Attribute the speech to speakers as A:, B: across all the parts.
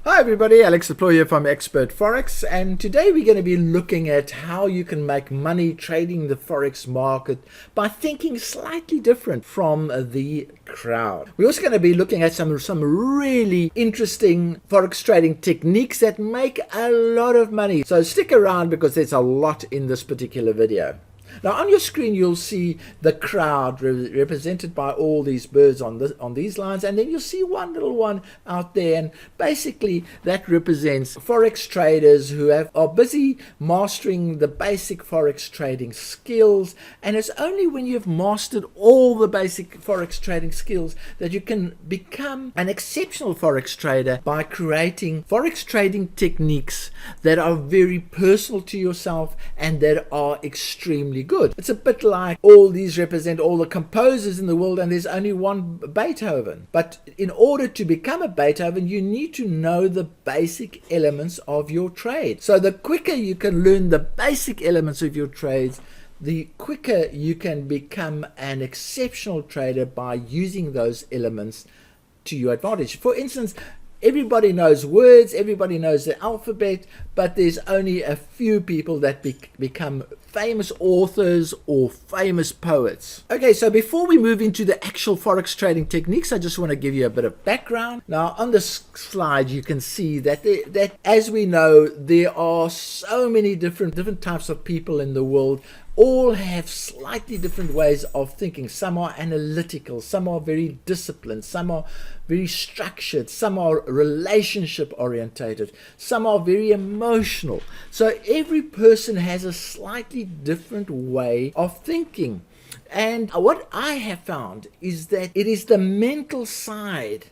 A: Hi everybody, Alex Deploy here from Expert Forex, and today we're going to be looking at how you can make money trading the Forex market by thinking slightly different from the crowd. We're also going to be looking at some really interesting Forex trading techniques that make a lot of money. So stick around because there's a lot in this particular video. Now on your screen you'll see the crowd represented by all these birds on these lines, and then you'll see one little one out there, and basically that represents Forex traders who are busy mastering the basic Forex trading skills. And it's only when you've mastered all the basic Forex trading skills that you can become an exceptional Forex trader by creating Forex trading techniques that are very personal to yourself and that are extremely good. It's a bit like all these represent all the composers in the world and there's only one Beethoven. But in order to become a Beethoven, you need to know the basic elements of your trade. So the quicker you can learn the basic elements of your trades, the quicker you can become an exceptional trader by using those elements to your advantage. For instance, everybody knows words, everybody knows the alphabet, but there's only a few people that become famous authors or famous poets. Okay, so before we move into the actual Forex trading techniques, I just want to give you a bit of background. Now, on this slide, you can see that as we know, there are so many different types of people in the world. All have slightly different ways of thinking. Some are analytical, some are very disciplined, some are very structured, some are relationship orientated, some are very emotional. So every person has a slightly different way of thinking. And what I have found is that it is the mental side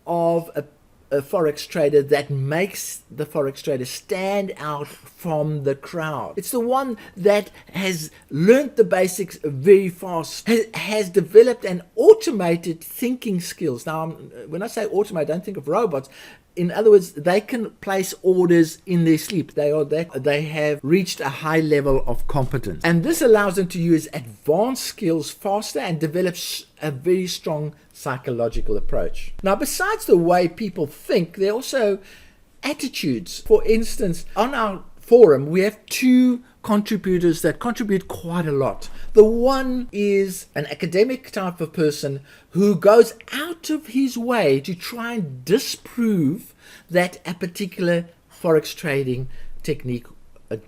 A: of a Forex trader that makes the Forex trader stand out from the crowd. It's the one that has learned the basics very fast, has developed an automated thinking skills. Now, when I say automate, don't think of robots. In other words, they can place orders in their sleep. They have reached a high level of competence. And this allows them to use advanced skills faster and develops a very strong psychological approach. Now, besides the way people think, there are also attitudes. For instance, on our forum, we have two contributors that contribute quite a lot. The one is an academic type of person who goes out of his way to try and disprove that a particular Forex trading technique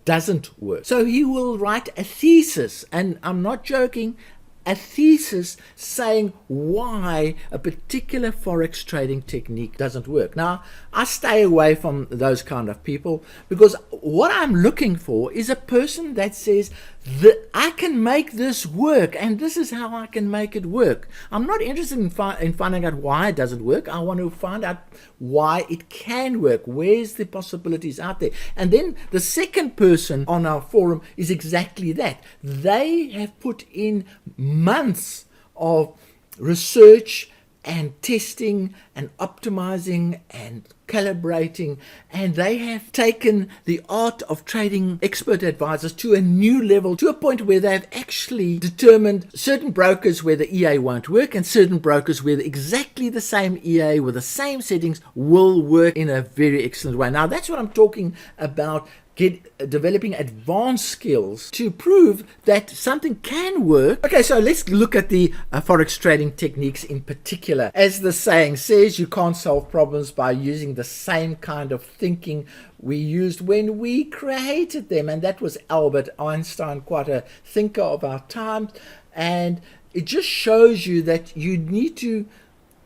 A: doesn't work. So he will write a thesis, and I'm not joking, a thesis saying why a particular Forex trading technique doesn't work. Now, I stay away from those kind of people because what I'm looking for is a person that says that I can make this work and this is how I can make it work. I'm not interested in finding out why it doesn't work. I want to find out why it can work. Where's the possibilities out there? And then the second person on our forum is exactly that. They have put in months of research and testing and optimizing and calibrating, and they have taken the art of trading expert advisors to a new level, to a point where they've actually determined certain brokers where the EA won't work and certain brokers where exactly the same EA with the same settings will work in a very excellent way. Now, that's what I'm talking about. Developing advanced skills to prove that something can work. Okay, so let's look at the Forex trading techniques in particular. As the saying says, you can't solve problems by using the same kind of thinking we used when we created them. And that was Albert Einstein, quite a thinker of our time. And it just shows you that you need to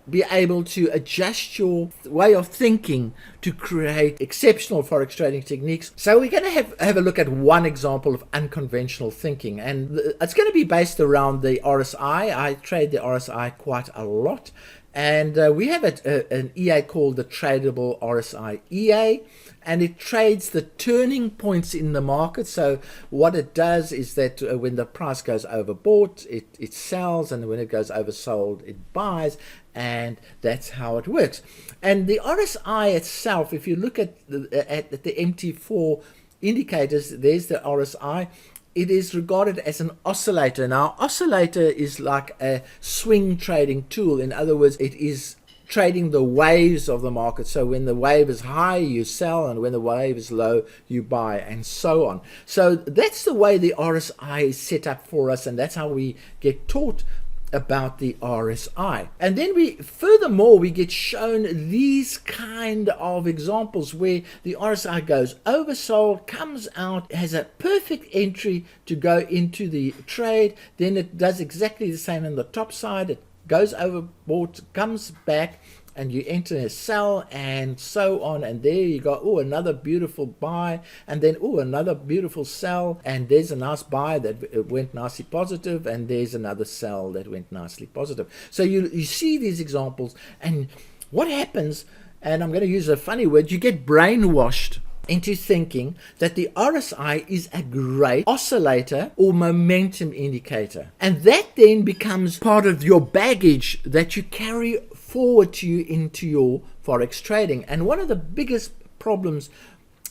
A: be able to adjust your way of thinking to create exceptional Forex trading techniques. So we're going to have a look at one example of unconventional thinking, and it's going to be based around the RSI. I trade the RSI quite a lot, and we have an EA called the tradable RSI EA, and it trades the turning points in the market. So what it does is that when the price goes overbought, it sells, and when it goes oversold, it buys, and that's how it works. And the RSI itself, if you look at the MT4 indicators, there's the RSI. It is regarded as an oscillator. Now, oscillator is like a swing trading tool. In other words, it is trading the waves of the market. So when the wave is high, you sell, and when the wave is low, you buy, and so on. So that's the way the RSI is set up for us, and that's how we get taught about the RSI. And then furthermore we get shown these kind of examples where the RSI goes oversold, comes out, has a perfect entry to go into the trade, then it does exactly the same on the top side, it goes overbought, comes back, and you enter a sell, and so on, and there you go, oh, another beautiful buy, and then oh, another beautiful sell, and there's a nice buy that went nicely positive, and there's another sell that went nicely positive. So you see these examples, and what happens, and I'm going to use a funny word, you get brainwashed into thinking that the RSI is a great oscillator or momentum indicator, and that then becomes part of your baggage that you carry forward to you into your forex trading. And one of the biggest problems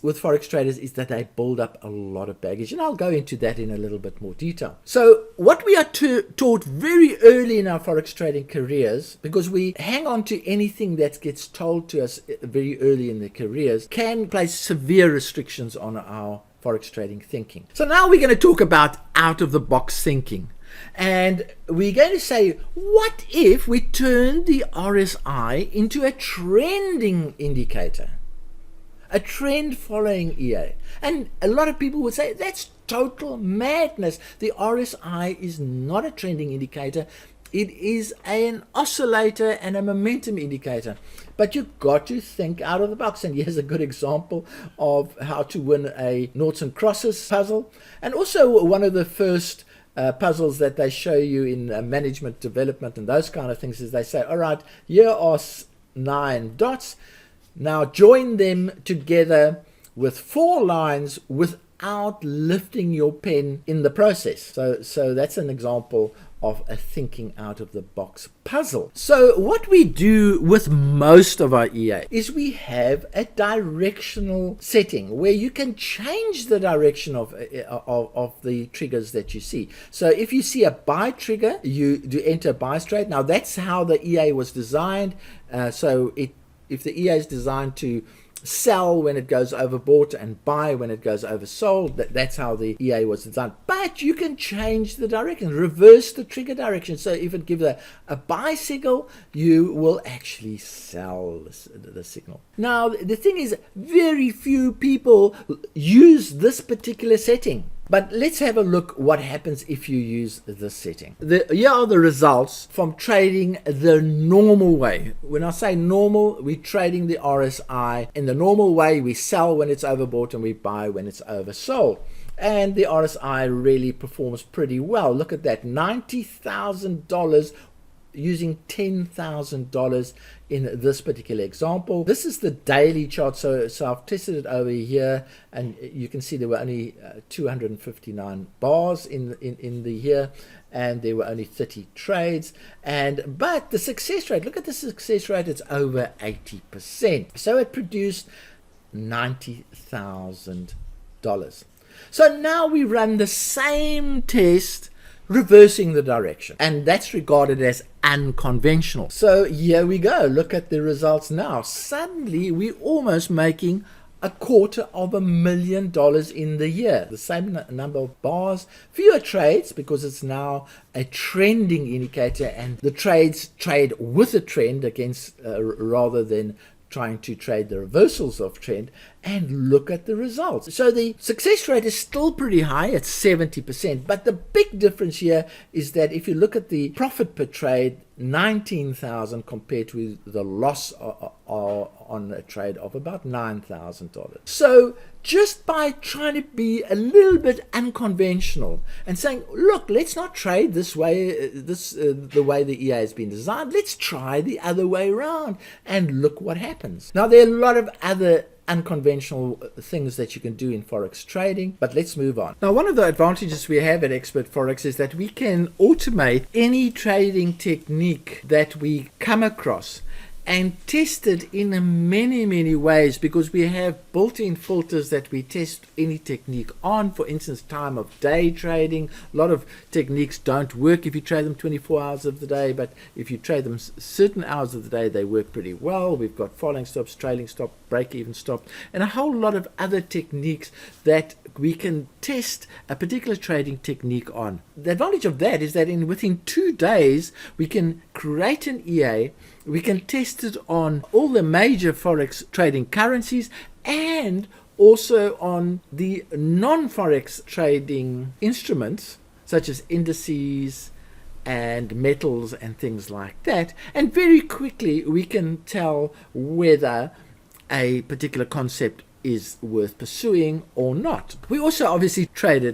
A: with forex traders is that they build up a lot of baggage, and I'll go into that in a little bit more detail. So what we are taught very early in our forex trading careers, because we hang on to anything that gets told to us very early in the careers, can place severe restrictions on our forex trading thinking. So now we're going to talk about out of the box thinking. And we're going to say, what if we turn the RSI into a trending indicator? A trend following EA. And a lot of people would say that's total madness. The RSI is not a trending indicator. It is an oscillator and a momentum indicator. But you've got to think out of the box. And here's a good example of how to win a noughts and crosses puzzle. And also one of the first puzzles that they show you in management development and those kind of things is they say, all right, here are 9 dots. Now join them together with 4 lines without lifting your pen in the process. So that's an example of a thinking out of the box puzzle. So what we do with most of our EA is we have a directional setting where you can change the direction of the triggers that you see. So if you see a buy trigger, you do enter buy straight. Now that's how the EA was designed. If the EA is designed to sell when it goes overbought and buy when it goes oversold, that's how the EA was designed. But you can change the direction, reverse the trigger direction. So if it gives a buy signal, you will actually sell the signal. Now the thing is, very few people use this particular setting. But let's have a look what happens if you use this setting. Here are the results from trading the normal way. When I say normal, we're trading the RSI. In the normal way, we sell when it's overbought and we buy when it's oversold. And the RSI really performs pretty well. Look at that, $90,000 using $10,000 in this particular example. This is the daily chart, so I've tested it over here, and you can see there were only 259 bars in the here, and there were only 30 trades. But the success rate, look at the success rate, it's over 80%. So it produced $90,000. So now we run the same test reversing the direction, and that's regarded as unconventional. So here we go, look at the results now. Suddenly we're almost making $250,000 in the year, the same number of bars, fewer trades because it's now a trending indicator, and the trades trade with a trend against rather than trying to trade the reversals of trend. And look at the results. So the success rate is still pretty high at 70%, but the big difference here is that if you look at the profit per trade, 19,000 compared to the loss on a trade of about $9,000. So just by trying to be a little bit unconventional and saying, look, let's not trade this way, the way the EA has been designed, let's try the other way around, and look what happens. Now there are a lot of other unconventional things that you can do in forex trading, but let's move on. Now, one of the advantages we have at Expert Forex is that we can automate any trading technique that we come across, and tested in many ways, because we have built-in filters that we test any technique on. For instance, time of day trading. A lot of techniques don't work if you trade them 24 hours of the day, but if you trade them certain hours of the day, they work pretty well. We've got falling stops, trailing stop, break-even stop, and a whole lot of other techniques that we can test a particular trading technique on. The advantage of that is that within 2 days we can create an EA, we can test it on all the major forex trading currencies and also on the non-forex trading instruments such as indices and metals and things like that, and very quickly we can tell whether a particular concept is worth pursuing or not. We also obviously trade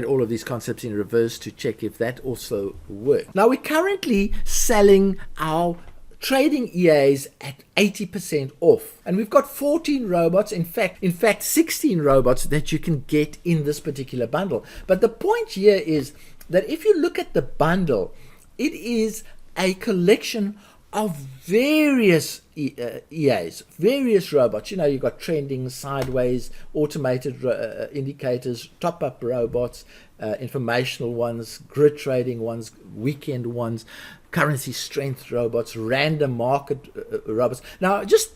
A: all of these concepts in reverse to check if that also works. Now, we're currently selling our trading EAs at 80% off, and we've got 14 robots, in fact 16 robots that you can get in this particular bundle. But the point here is that if you look at the bundle, it is a collection of various EAs, various robots. You know, you've got trending, sideways, automated indicators, top-up robots, informational ones, grid trading ones, weekend ones, currency strength robots, random market robots. Now, just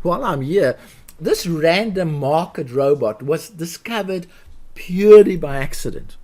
A: while I'm here, this random market robot was discovered purely by accident.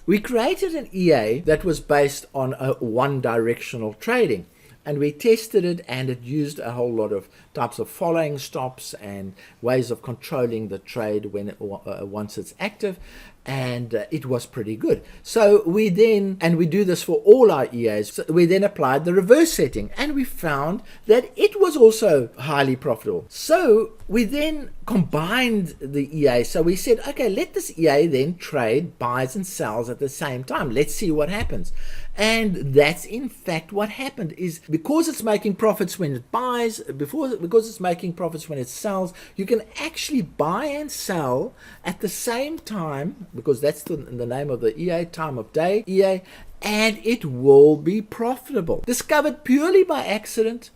A: We created an EA that was based on one directional trading, and we tested it, and it used a whole lot of types of following stops and ways of controlling the trade when once it's active, and it was pretty good. So we then, and we do this for all our EAs, so we then applied the reverse setting, and we found that it was also highly profitable. So we then combined the EA. So we said, okay, let this EA then trade buys and sells at the same time. Let's see what happens. And that's in fact what happened. Is because it's making profits when it buys, because it's making profits when it sells, you can actually buy and sell at the same time, because that's the name of the EA, time of day EA, and it will be profitable. Discovered purely by accident,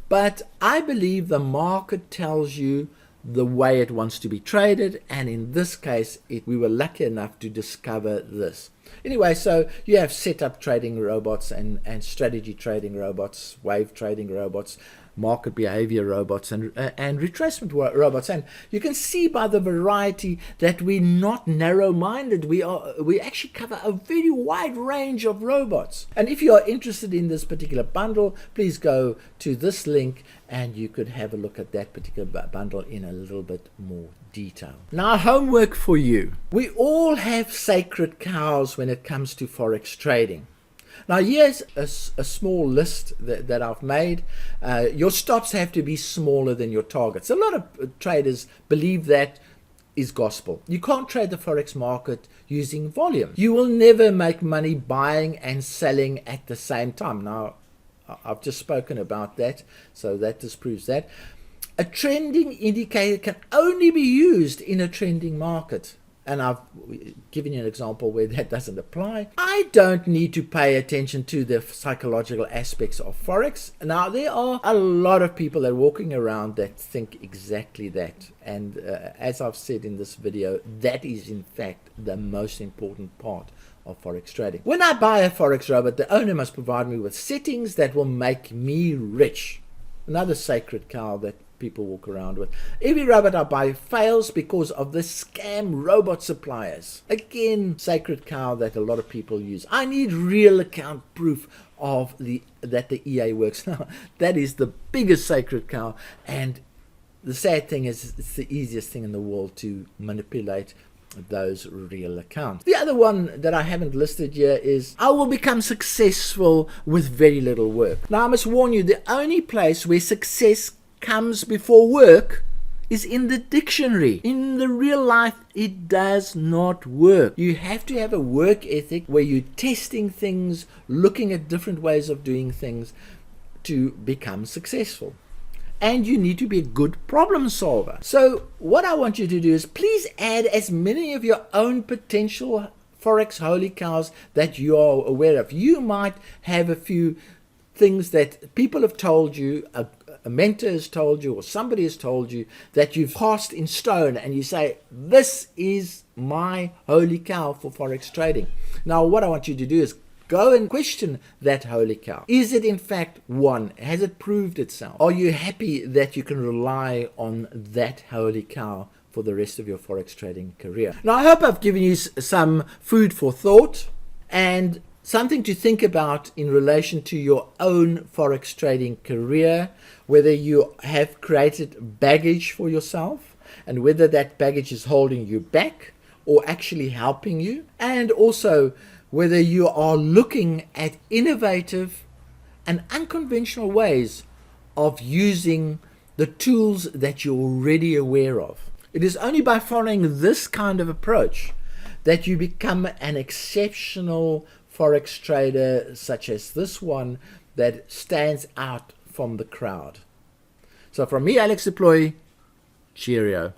A: but I believe the market tells you the way it wants to be traded, and in this case we were lucky enough to discover this. Anyway, so you have setup trading robots and strategy trading robots, wave trading robots, market behavior robots, and retracement robots, and you can see by the variety that we're not narrow-minded. We actually cover a very wide range of robots. And if you are interested in this particular bundle, please go to this link and you could have a look at that particular bundle in a little bit more detail. Now, homework for you. We all have sacred cows when it comes to forex trading. Now, here's a small list that I've made. Your stops have to be smaller than your targets. A lot of traders believe that is gospel. You can't trade the forex market using volume. You will never make money buying and selling at the same time. Now, I've just spoken about that, so that disproves that. A trending indicator can only be used in a trending market. And I've given you an example where that doesn't apply. I don't need to pay attention to the psychological aspects of Forex. Now, there are a lot of people that are walking around that think exactly that. And as I've said in this video, that is in fact the most important part of Forex trading. When I buy a Forex robot, the owner must provide me with settings that will make me rich. Another sacred cow that people walk around with. Every robot I buy fails because of the scam robot suppliers. Again, sacred cow that a lot of people use. I need real account proof of that the EA works. Now, that is the biggest sacred cow, and the sad thing is it's the easiest thing in the world to manipulate those real accounts. The other one that I haven't listed here is I will become successful with very little work. Now, I must warn you, the only place where success comes before work is in the dictionary. In the real life, it does not work. You have to have a work ethic where you're testing things, looking at different ways of doing things to become successful. And you need to be a good problem solver. So what I want you to do is please add as many of your own potential Forex holy cows that you are aware of. You might have a few things that people have told you a mentor has told you or somebody has told you that you've cast in stone and you say, this is my holy cow for Forex trading. Now, what I want you to do is go and question that holy cow. Is it in fact one? Has it proved itself? Are you happy that you can rely on that holy cow for the rest of your Forex trading career? Now, I hope I've given you some food for thought and something to think about in relation to your own Forex trading career, whether you have created baggage for yourself and whether that baggage is holding you back or actually helping you, and also whether you are looking at innovative and unconventional ways of using the tools that you're already aware of. It is only by following this kind of approach that you become an exceptional Forex trader such as this one that stands out from the crowd. So from me, Alex Deploy, cheerio.